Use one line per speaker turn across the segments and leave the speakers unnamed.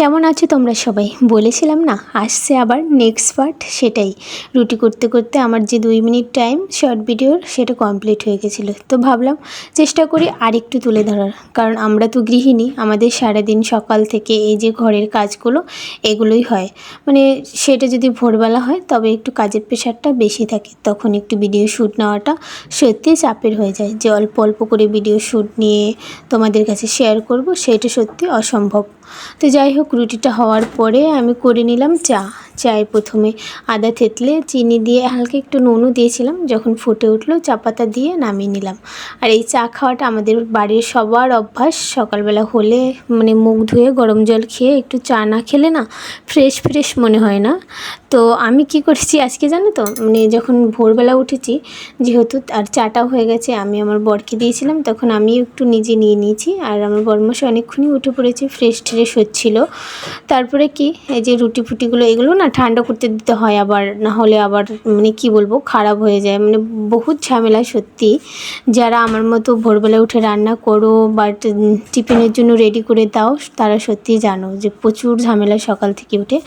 কেমন আছো তোমরা সবাই? বলেছিলাম না আসছে আবার নেক্সট পার্ট, সেটাই। রুটি করতে করতে আমার যে 2 মিনিট টাইম শর্ট ভিডিওর সেটা কমপ্লিট হয়ে গেছিলো, তো ভাবলাম চেষ্টা করি আরেকটু তুলে ধরার। কারণ আমরা তো গৃহিণী, আমাদের সারাদিন সকাল থেকে এই যে ঘরের কাজগুলো এগুলোই হয়। মানে সেটা যদি ভোরবেলা হয় তবে একটু কাজের প্রেশারটা বেশি থাকে, তখন একটু ভিডিও শ্যুট নেওয়াটা সত্যি চাপের হয়ে যায়। যে অল্প অল্প করে ভিডিও শ্যুট নিয়ে তোমাদের কাছে শেয়ার করব, সেটা সত্যি অসম্ভব। তো যাই হোক, রুটিটা হওয়ার পরে আমি করে নিলাম চায়ে প্রথমে আদা থেতলে চিনি দিয়ে হালকা একটু নুনও দিয়েছিলাম, যখন ফুটে উঠলো চা পাতা দিয়ে নামিয়ে নিলাম। আর এই চা খাওয়াটা আমাদের বাড়ির সবার অভ্যাস। সকালবেলা হলে মানে মুখ ধুয়ে গরম জল খেয়ে একটু চা না খেলে না ফ্রেশ ফ্রেশ মনে হয় না। তো আমি কি করেছি আজকে জানো তো, মানে যখন ভোরবেলা উঠেছি যেহেতু, আর চাটাও হয়ে গেছে, আমি আমার বরকে দিয়েছিলাম, তখন আমি একটু নিজে নিয়ে নিয়েছি। আর আমার বরমশাই অনেকক্ষণই উঠে পড়েছে, ফ্রেশ ট্রেশ হচ্ছিল। তারপরে কি এই যে রুটি ফুটিগুলো এগুলো না ঠান্ডা করতে দিতে হয়, আবার না হলে আবার মানে কি বলবো খারাপ হয়ে যায়, মানে বহুত ঝামেলা সত্যি। যারা আমার মতো ভোরবেলা উঠে রান্না করো বা টিফিনের জন্য রেডি করে দাও, তারা সত্যি জানো যে প্রচুর ঝামেলা সকাল থেকে উঠে।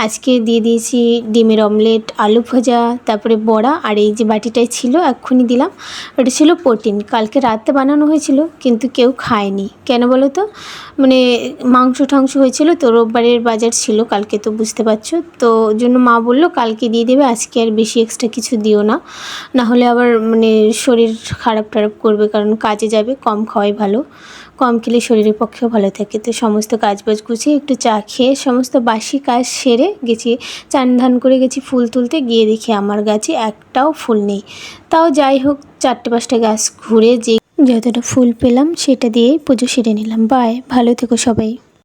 আজকে দিয়ে দিয়েছি ডিমের অমলেট, আলু ভাজা, তারপরে বড়া। আর এই যে বাটিটাই ছিল এক্ষুনি দিলাম, ওটা ছিল প্রোটিন। কালকে রাতে বানানো হয়েছিল কিন্তু কেউ খায়নি, কেন বলো তো? মানে মাংস টাংস হয়েছিল তো, রোববারের বাজার ছিল কালকে, তো বুঝতে পারছো তো। ওই জন্য মা বললো কালকে দিয়ে দেবে, আজকে আর বেশি এক্সট্রা কিছু দিও না, না হলে আবার মানে শরীর খারাপ টারাপ করবে। কারণ কাজে যাবে, কম খাওয়াই ভালো, কম খেলে শরীরের পক্ষেও ভালো থাকে। তো সমস্ত কাজবাজ গুছিয়ে একটু চা খেয়ে সমস্ত বাসি কাজ সেরে গেছি, চান ধান করে গেছি ফুল তুলতে, গিয়ে দেখি আমার গাছে একটাও ফুল নেই। তাও যাই হোক, 4-5টা গাছ ঘুরে যে যতটা ফুল পেলাম সেটা দিয়েই পুজো সেরে নিলাম। বাই, ভালো থেকো সবাই।